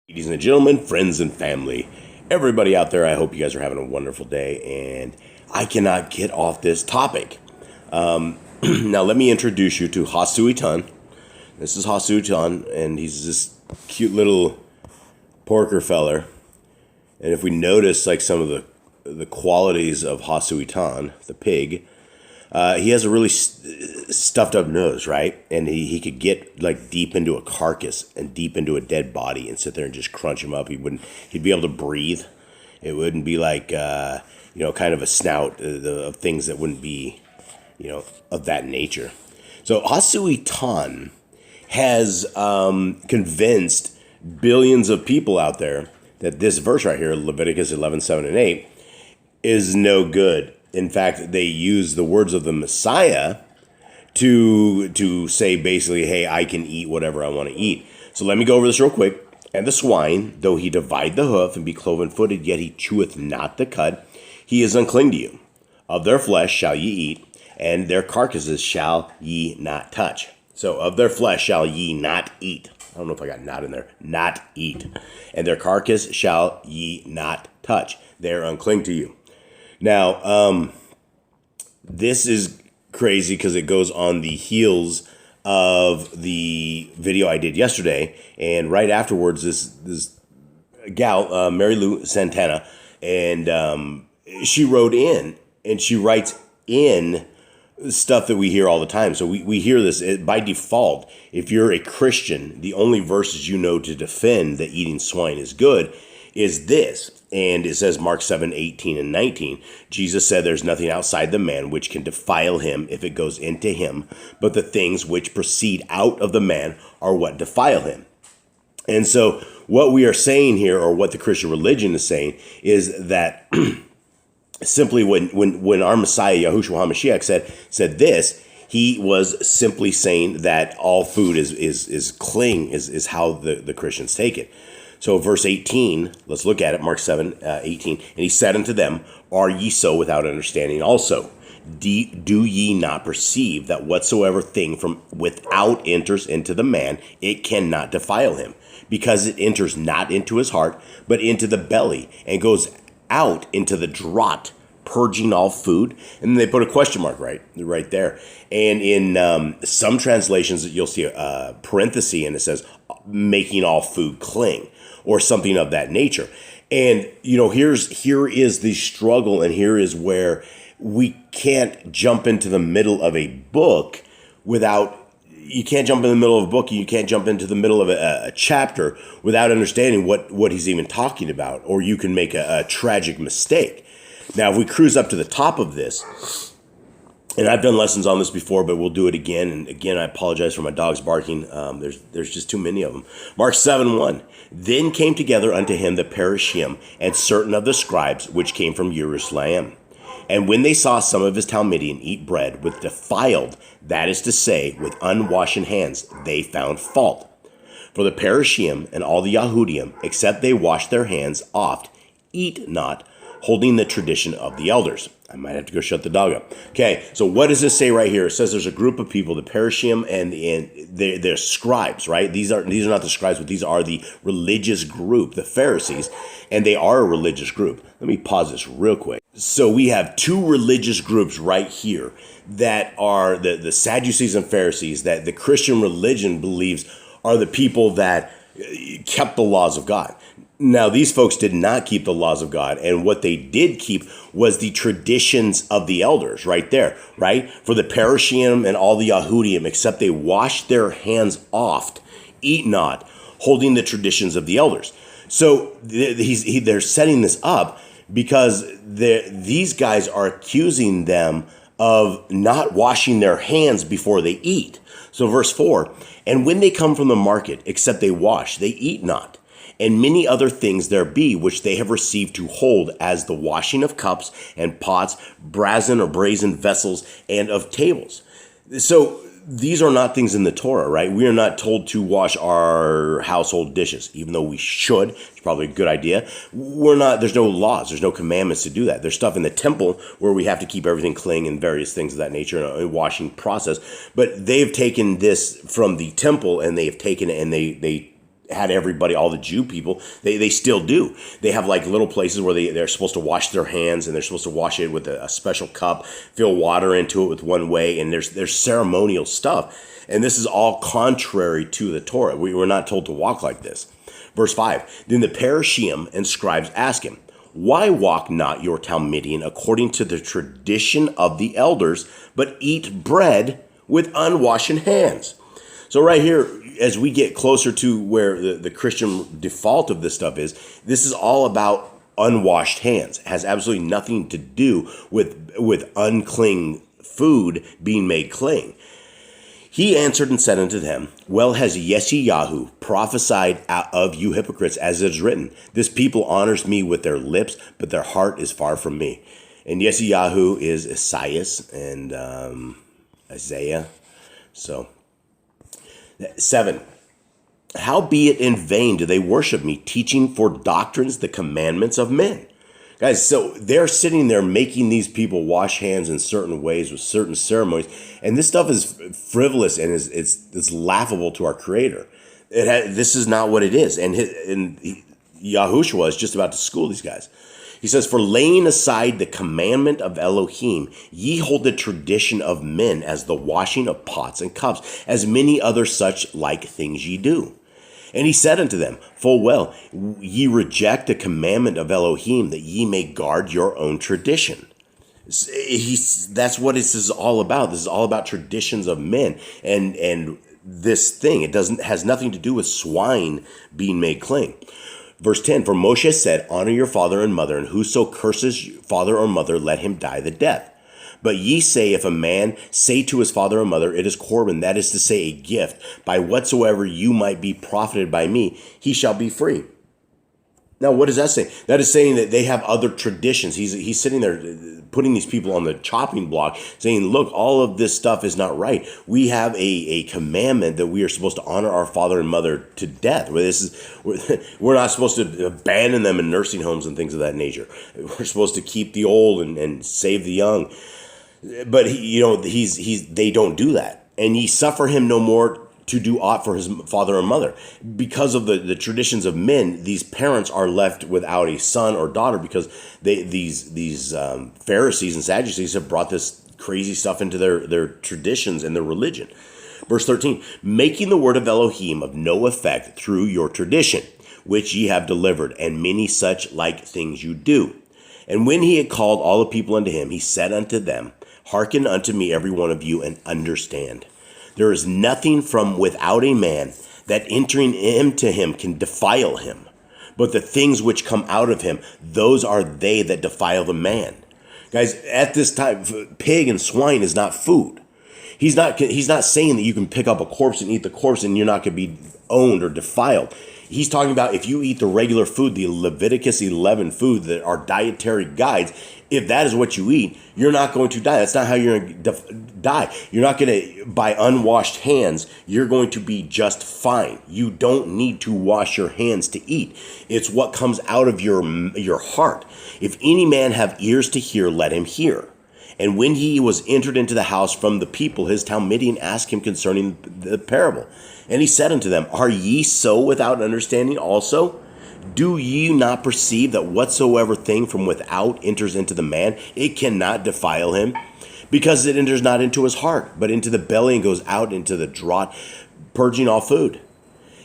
Ladies and gentlemen, friends and family, everybody out there, I hope you guys are having a wonderful day, and I cannot get off this topic. Now, let me introduce you to Hasuitan. This is Hasuitan, and he's this cute little porker feller. And if we notice, like, some of the qualities of Hasuitan, the pig, he has a really stuffed up nose, right? And he could get like deep into a carcass and deep into a dead body and sit there and just crunch him up. He'd be able to breathe. It wouldn't be like, kind of a snout of things that wouldn't be, of that nature. So Hasui Tan has convinced billions of people out there that this verse right here, Leviticus 11:7 and 8, is no good. In fact, they use the words of the Messiah to say basically, hey, I can eat whatever I want to eat. So let me go over this real quick. And the swine, though he divide the hoof and be cloven-footed, yet he cheweth not the cud, he is unclean to you. Of their flesh shall ye eat, and their carcasses shall ye not touch. So of their flesh shall ye not eat. I don't know if I got not in there. Not eat. And their carcass shall ye not touch. They're unclean to you. Now, this is crazy because it goes on the heels of the video I did yesterday, and right afterwards, this gal, Mary Lou Santana, and she wrote in, and she writes in stuff that we hear all the time. So we hear this by default. If you're a Christian, the only verses you know to defend that eating swine is good is this. And it says Mark 7:18 and 19. Jesus said there's nothing outside the man which can defile him if it goes into him, but the things which proceed out of the man are what defile him. And so what we are saying here, or what the Christian religion is saying, is that simply when our Messiah, Yahushua HaMashiach, said this, he was simply saying that all food is clean, is how the Christians take it. So verse 18, let's look at it, Mark 7:18. And he said unto them, are ye so without understanding also? Do ye not perceive that whatsoever thing from without enters into the man, it cannot defile him, because it enters not into his heart, but into the belly, and goes out into the draught, purging all food? And then they put a question mark right there. And in some translations, you'll see a parenthesis, and it says, making all food cling, or something of that nature. And, here is the struggle, and here is where we can't jump into the middle of a book you can't jump in the middle of a book, and you can't jump into the middle of a chapter without understanding what he's even talking about, or you can make a tragic mistake. Now, if we cruise up to the top of this, and I've done lessons on this before, but we'll do it again. And again, I apologize for my dogs barking. There's just too many of them. Mark 7:1. Then came together unto him the Parashim and certain of the scribes which came from Jerusalem. And when they saw some of his Talmudian eat bread with defiled, that is to say, with unwashen hands, they found fault. For the Parashim and all the Yahudim, except they wash their hands oft, eat not, holding the tradition of the elders. I might have to go shut the dog up. Okay, so what does this say right here? It says there's a group of people, the Parashim and they're scribes, right? These are not the scribes, but these are the religious group, the Pharisees, and they are a religious group. Let me pause this real quick. So we have two religious groups right here that are the Sadducees and Pharisees, that the Christian religion believes are the people that kept the laws of God. Now, these folks did not keep the laws of God, and what they did keep was the traditions of the elders right there, right? For the Parashim and all the Yahudim, except they wash their hands oft, eat not, holding the traditions of the elders. So they're setting this up because these guys are accusing them of not washing their hands before they eat. So verse 4, and when they come from the market, except they wash, they eat not. And many other things there be which they have received to hold, as the washing of cups and pots, brazen or brazen vessels, and of tables. So these are not things in the Torah, right? We are not told to wash our household dishes, even though we should. It's probably a good idea. There's no laws, there's no commandments to do that. There's stuff in the temple where we have to keep everything clean and various things of that nature, and a washing process. But they've taken this from the temple, and they've taken it and they had everybody, all the Jew people, they still do. They have like little places where they're supposed to wash their hands, and they're supposed to wash it with a special cup, fill water into it with one way, and there's ceremonial stuff. And this is all contrary to the Torah. We were not told to walk like this. Verse 5, then the Parashim and scribes ask him, why walk not your Talmudian according to the tradition of the elders, but eat bread with unwashed hands? So right here, as we get closer to where the Christian default of this stuff is, this is all about unwashed hands. It has absolutely nothing to do with unclean food being made clean. He answered and said unto them, well has Yeshayahu prophesied of you hypocrites, as it is written, this people honors me with their lips, but their heart is far from me. And Yeshayahu is Esaias and Isaiah. So 7, howbeit in vain do they worship me, teaching for doctrines the commandments of men. Guys, so they're sitting there making these people wash hands in certain ways with certain ceremonies, and this stuff is frivolous and it's laughable to our Creator. This is not what it is, and Yahushua is just about to school these guys. He says, for laying aside the commandment of Elohim, ye hold the tradition of men as the washing of pots and cups, as many other such like things ye do. And he said unto them, full well, ye reject the commandment of Elohim, that ye may guard your own tradition. That's what this is all about. This is all about traditions of men, and this thing. It has nothing to do with swine being made clean. Verse 10, for Moshe said, honor your father and mother, and whoso curses father or mother, let him die the death. But ye say, if a man say to his father or mother, it is Corban, that is to say, a gift, by whatsoever you might be profited by me, he shall be free. Now, what does that say? That is saying that they have other traditions. He's sitting there putting these people on the chopping block, saying, look, all of this stuff is not right. We have a commandment that we are supposed to honor our father and mother to death. We're not supposed to abandon them in nursing homes and things of that nature. We're supposed to keep the old and save the young. But they don't do that. And ye suffer him no more to do aught for his father or mother. Because of the traditions of men, these parents are left without a son or daughter, because these Pharisees and Sadducees have brought this crazy stuff into their traditions and their religion. Verse 13, making the word of Elohim of no effect through your tradition, which ye have delivered, and many such like things you do. And when he had called all the people unto him, he said unto them, hearken unto me every one of you, and understand. There is nothing from without a man that entering into him can defile him. But the things which come out of him, those are they that defile the man. Guys, at this time, pig and swine is not food. He's not saying that you can pick up a corpse and eat the corpse and you're not going to be owned or defiled. He's talking about if you eat the regular food, the Leviticus 11 food that are dietary guides, if that is what you eat, you're not going to die. That's not how you're going to die. You're not going to, by unwashed hands, you're going to be just fine. You don't need to wash your hands to eat. It's what comes out of your heart. If any man have ears to hear, let him hear. And when he was entered into the house from the people, his Talmudian asked him concerning the parable. And he said unto them, are ye so without understanding also? Do ye not perceive that whatsoever thing from without enters into the man, it cannot defile him? Because it enters not into his heart, but into the belly, and goes out into the draught, purging all food.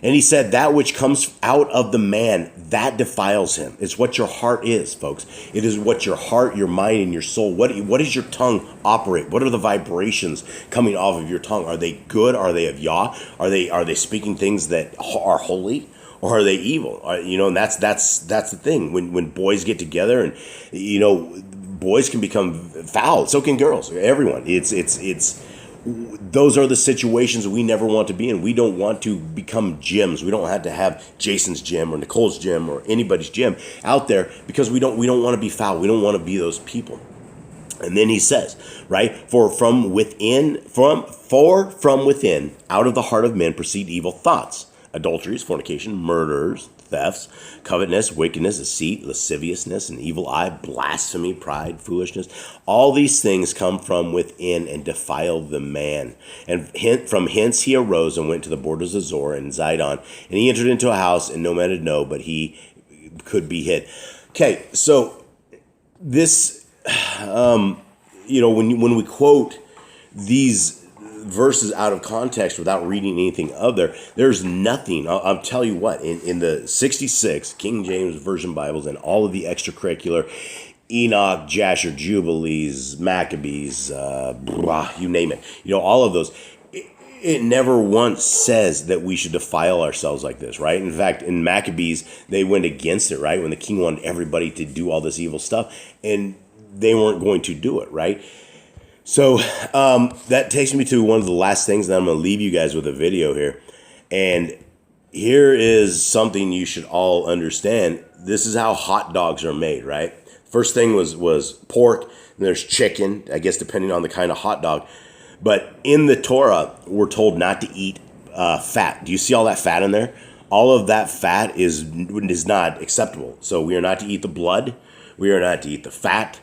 And he said, that which comes out of the man, that defiles him. It's what your heart is, folks. It is what your heart, your mind, and your soul. What does your tongue operate? What are the vibrations coming off of your tongue? Are they good? Are they of Yah? Are they speaking things that are holy? Or are they evil? And that's the thing. When boys get together, and boys can become foul. So can girls. Everyone. It's those are the situations we never want to be in. We don't want to become gyms. We don't have to have Jason's gym or Nicole's gym or anybody's gym out there, because we don't want to be foul. We don't want to be those people. And then he says, right, for from within, out of the heart of men proceed evil thoughts, adulteries, fornication, murders, thefts, covetousness, wickedness, deceit, lasciviousness, an evil eye, blasphemy, pride, foolishness. All these things come from within and defile the man. And from hence he arose and went to the borders of Zor and Zidon, and he entered into a house, and no man did know, but he could be hid. Okay, so this, when we quote these verses out of context without reading anything of there's nothing. I'll tell you what, in the 66 King James Version Bibles and all of the extracurricular Enoch, Jasher, Jubilees, Maccabees, you name it, all of those, it never once says that we should defile ourselves like this, right? In fact, in Maccabees, they went against it, right? When the king wanted everybody to do all this evil stuff, and they weren't going to do it, right? So that takes me to one of the last things, and I'm going to leave you guys with a video here. And here is something you should all understand. This is how hot dogs are made, right? First thing was pork, and there's chicken, I guess depending on the kind of hot dog. But in the Torah, we're told not to eat fat. Do you see all that fat in there? All of that fat is not acceptable. So we are not to eat the blood. We are not to eat the fat.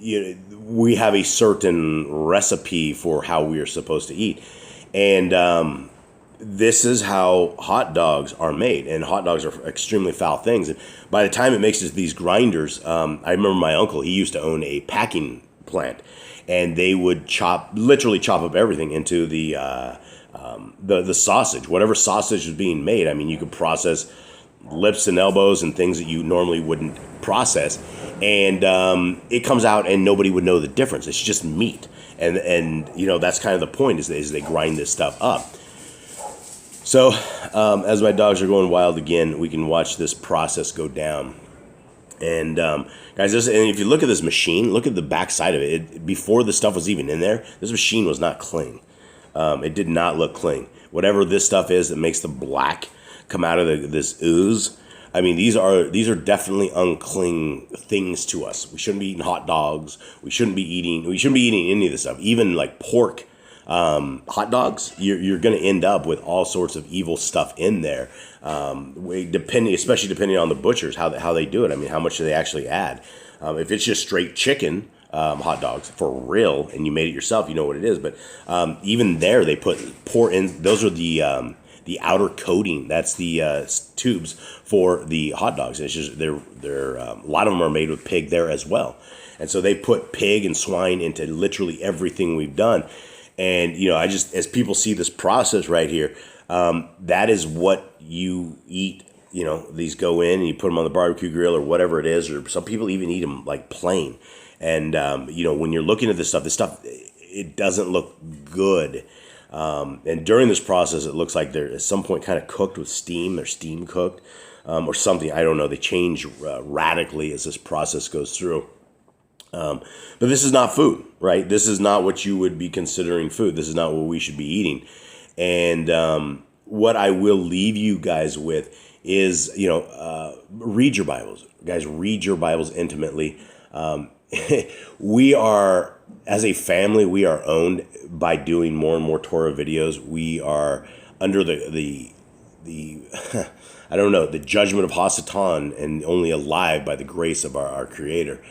We have a certain recipe for how we are supposed to eat. And this is how hot dogs are made. And hot dogs are extremely foul things. And by the time it makes it to these grinders, I remember my uncle, he used to own a packing plant. And they would literally chop up everything into the sausage, whatever sausage was being made. I mean, you could process lips and elbows and things that you normally wouldn't process, and it comes out and nobody would know the difference. It's just meat, and that's kind of the point is they grind this stuff up. So as my dogs are going wild again, we can watch this process go down. And guys, and if you look at this machine, look at the back side of it. Before the stuff was even in there, this machine was not clean. It did not look clean. Whatever this stuff is that makes the black come out of this ooze, I mean, these are definitely unclean things to us. We shouldn't be eating hot dogs. We shouldn't be eating any of this stuff. Even like pork hot dogs, you're going to end up with all sorts of evil stuff in there. Especially depending on the butchers, how they do it. I mean, how much do they actually add? If it's just straight chicken hot dogs for real, and you made it yourself, you know what it is. But even there, they pour in. Those are the outer coating. That's the tubes for the hot dogs. And it's just they're a lot of them are made with pig there as well. And so they put pig and swine into literally everything we've done. And as people see this process right here, that is what you eat. These go in and you put them on the barbecue grill or whatever it is, or some people even eat them like plain. And when you're looking at this stuff, it doesn't look good. And during this process, it looks like they're at some point kind of cooked with steam. They're steam cooked or something. I don't know. They change radically as this process goes through. But this is not food, right? This is not what you would be considering food. This is not what we should be eating. And what I will leave you guys with is, read your Bibles. Guys, read your Bibles intimately. We are, as a family, we are owned by doing more and more Torah videos. We are under the I don't know, the judgment of Hasatan, and only alive by the grace of our Creator.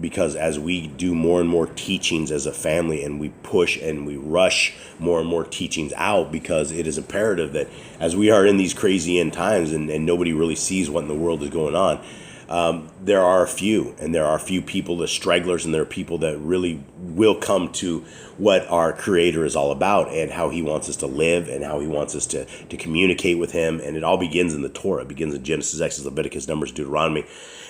Because as we do more and more teachings as a family, and we push and we rush more and more teachings out, because it is imperative that as we are in these crazy end times and nobody really sees what in the world is going on, there are a few people, the stragglers, and there are people that really will come to what our Creator is all about and how He wants us to live and how He wants us to communicate with Him. And it all begins in the Torah. It begins in Genesis, Exodus, Leviticus, Numbers, Deuteronomy.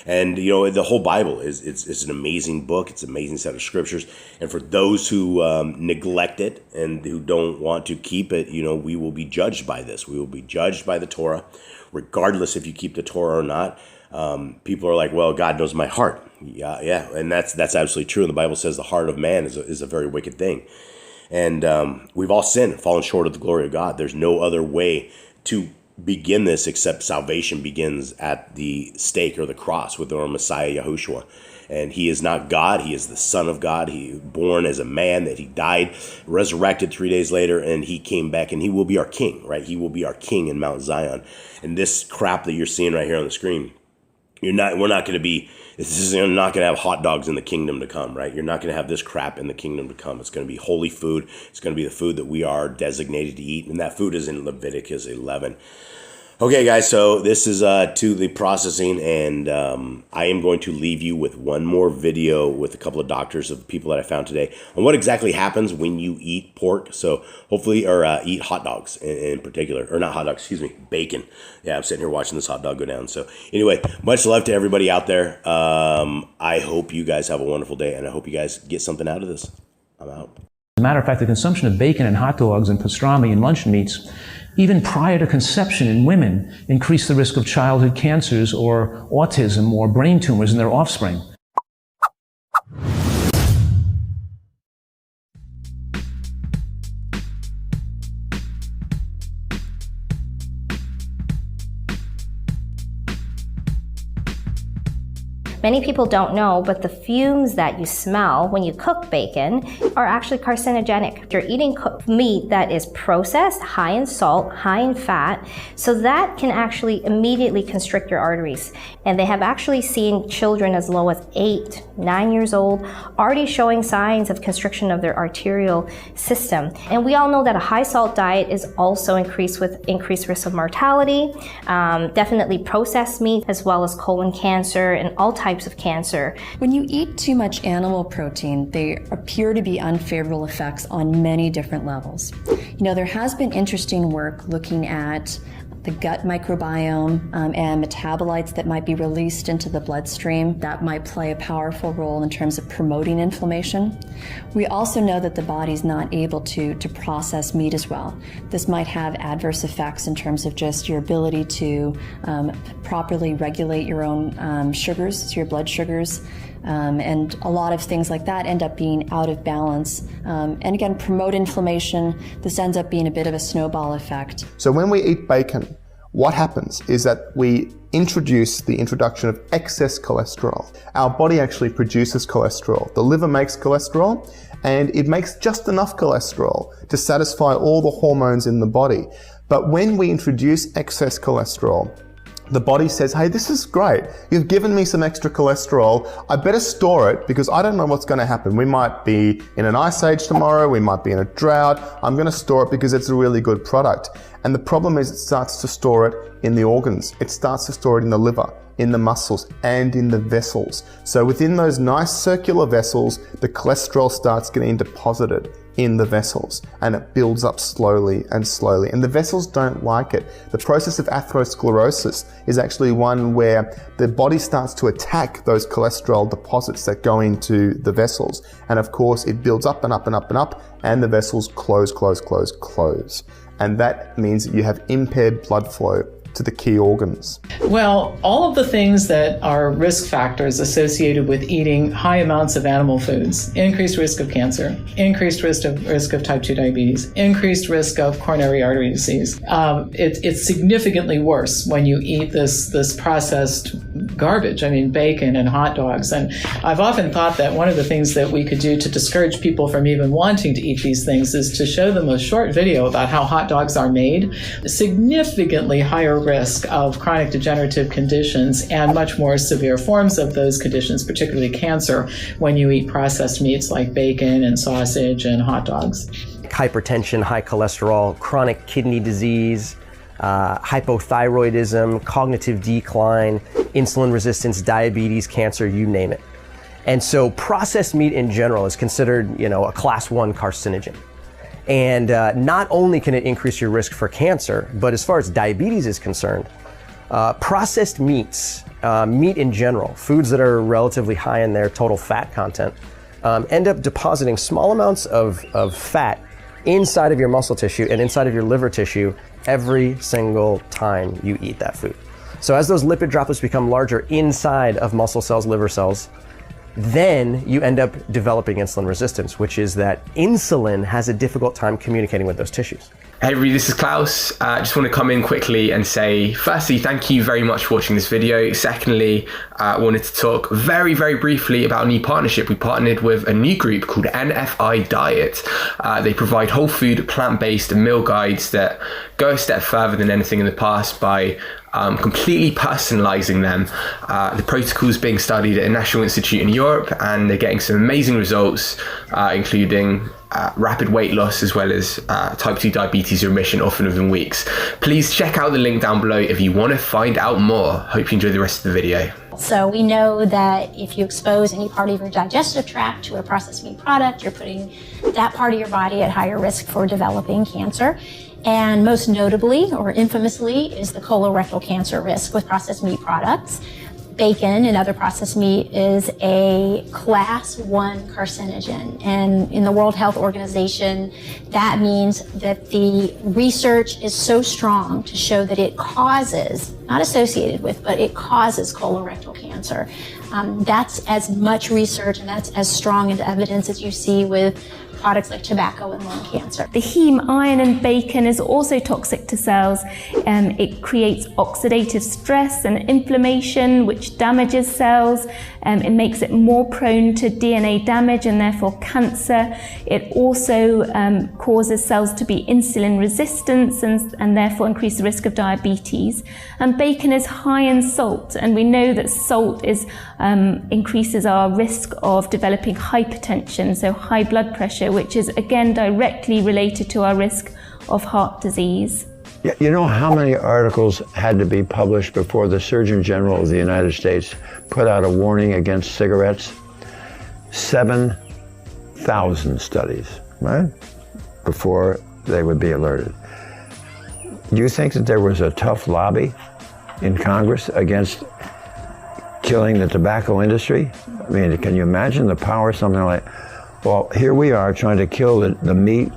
And, the whole Bible it's an amazing book. It's an amazing set of scriptures. And for those who neglect it and who don't want to keep it, we will be judged by this. We will be judged by the Torah, regardless if you keep the Torah or not. People are like, well, God knows my heart. Yeah. And that's absolutely true. And the Bible says the heart of man is a very wicked thing. And we've all sinned, fallen short of the glory of God. There's no other way to begin this, except salvation begins at the stake or the cross with our Messiah Yahushua. And he is not God. He is the Son of God. He was born as a man, that he died, resurrected 3 days later, and he came back, and he will be our king, right? He will be our king in Mount Zion. And this crap that you're seeing right here on the screen, we're not going to have hot dogs in the kingdom to come, right? You're not going to have this crap in the kingdom to come. It's going to be holy food. It's going to be the food that we are designated to eat. And that food is in Leviticus 11. Okay, guys, so this is to the processing, and I am going to leave you with one more video with a couple of doctors of people that I found today on what exactly happens when you eat pork. So hopefully, or eat hot dogs in particular, or not hot dogs, excuse me, bacon. Yeah, I'm sitting here watching this hot dog go down. So anyway, much love to everybody out there. I hope you guys have a wonderful day, and I hope you guys get something out of this. I'm out. As a matter of fact, the consumption of bacon and hot dogs and pastrami and luncheon meats, even prior to conception in women, increase the risk of childhood cancers or autism or brain tumors in their offspring. Many people don't know, but the fumes that you smell when you cook bacon are actually carcinogenic. You're eating meat that is processed, high in salt, high in fat, so that can actually immediately constrict your arteries. And they have actually seen children as low as 8, 9 years old already showing signs of constriction of their arterial system. And we all know that a high salt diet is also increased with increased risk of mortality, definitely processed meat, as well as colon cancer and all types of cancer. When you eat too much animal protein, there appear to be unfavorable effects on many different levels. You know, there has been interesting work looking at the gut microbiome and metabolites that might be released into the bloodstream that might play a powerful role in terms of promoting inflammation. We also know that the body's not able to process meat as well. This might have adverse effects in terms of just your ability to properly regulate your own sugars, so your blood sugars, and a lot of things like that end up being out of balance. And again, promote inflammation. This ends up being a bit of a snowball effect. So when we eat bacon, what happens is that we introduce the introduction of excess cholesterol. Our body actually produces cholesterol. The liver makes cholesterol, and it makes just enough cholesterol to satisfy all the hormones in the body. But when we introduce excess cholesterol, the body says, hey, this is great. You've given me some extra cholesterol. I better store it because I don't know what's going to happen. We might be in an ice age tomorrow. We might be in a drought. I'm going to store it because it's a really good product. And the problem is it starts to store it in the organs. It starts to store it in the liver, in the muscles, and in the vessels. So within those nice circular vessels, the cholesterol starts getting deposited in the vessels, and it builds up slowly and slowly. And the vessels don't like it. The process of atherosclerosis is actually one where the body starts to attack those cholesterol deposits that go into the vessels. And of course, it builds up and up and up and up, and the vessels close. And that means that you have impaired blood flow to the key organs? Well, all of the things that are risk factors associated with eating high amounts of animal foods: increased risk of cancer, increased risk of type 2 diabetes, increased risk of coronary artery disease. It's significantly worse when you eat this processed garbage. I mean, bacon and hot dogs. And I've often thought that one of the things that we could do to discourage people from even wanting to eat these things is to show them a short video about how hot dogs are made. Significantly higher risk of chronic degenerative conditions and much more severe forms of those conditions, particularly cancer, when you eat processed meats like bacon and sausage and hot dogs. Hypertension, high cholesterol, chronic kidney disease, hypothyroidism, cognitive decline, insulin resistance, diabetes, cancer, you name it. And so processed meat in general is considered, a class 1 carcinogen. And not only can it increase your risk for cancer, but as far as diabetes is concerned, processed meats, meat in general, foods that are relatively high in their total fat content, end up depositing small amounts of fat inside of your muscle tissue and inside of your liver tissue every single time you eat that food. So as those lipid droplets become larger inside of muscle cells, liver cells, then you end up developing insulin resistance, which is that insulin has a difficult time communicating with those tissues. Hey everybody, this is Klaus. I just want to come in quickly and say, firstly, thank you very much for watching this video. Secondly, I wanted to talk very, very briefly about a new partnership. We partnered with a new group called NFI Diet. They provide whole food, plant-based meal guides that go a step further than anything in the past by completely personalizing them. The protocols being studied at a national institute in Europe, and they're getting some amazing results, including rapid weight loss as well as type 2 diabetes remission, often within weeks. Please check out the link down below if you want to find out more. Hope you enjoy the rest of the video. So we know that if you expose any part of your digestive tract to a processed meat product, you're putting that part of your body at higher risk for developing cancer. And most notably, or infamously, is the colorectal cancer risk with processed meat products. Bacon and other processed meat is a class 1 carcinogen. And in the World Health Organization, that means that the research is so strong to show that it causes, not associated with, but it causes colorectal cancer. That's as much research and that's as strong an evidence as you see with products like tobacco and lung cancer. The heme iron in bacon is also toxic to cells. It creates oxidative stress and inflammation, which damages cells. It makes it more prone to DNA damage and therefore cancer. It also causes cells to be insulin resistant and therefore increase the risk of diabetes. And bacon is high in salt, and we know that salt increases our risk of developing hypertension, so high blood pressure, which is again directly related to our risk of heart disease. Yeah, you know how many articles had to be published before the Surgeon General of the United States put out a warning against cigarettes? 7,000 studies, right? Before they would be alerted. Do you think that there was a tough lobby in Congress against killing the tobacco industry? I mean, can you imagine the power of something like, well, here we are trying to kill the meat,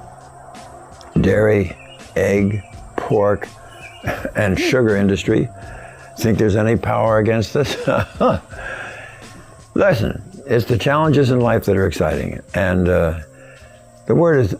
dairy, egg, pork, and sugar industry. Think there's any power against this? Listen, it's the challenges in life that are exciting, and the word is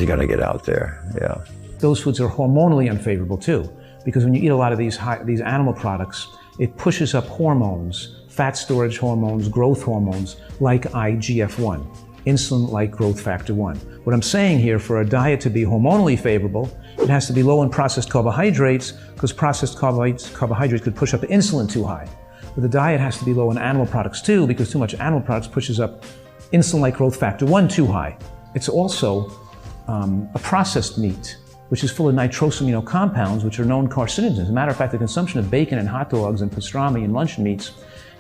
going to get out there. Yeah. Those foods are hormonally unfavorable too, because when you eat a lot of these animal products, it pushes up hormones, fat storage hormones, growth hormones, like IGF-1, insulin-like growth factor 1. What I'm saying here, for a diet to be hormonally favorable, it has to be low in processed carbohydrates, because processed carbohydrates could push up insulin too high. But the diet has to be low in animal products too, because too much animal products pushes up insulin-like growth factor 1 too high. It's also a processed meat, which is full of nitrosamino compounds, which are known carcinogens. As a matter of fact, the consumption of bacon and hot dogs and pastrami and luncheon meats,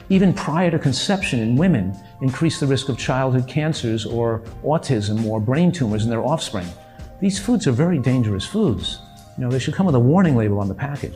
even prior to conception in women, increase the risk of childhood cancers or autism or brain tumors in their offspring. These foods are very dangerous foods. You know, they should come with a warning label on the package.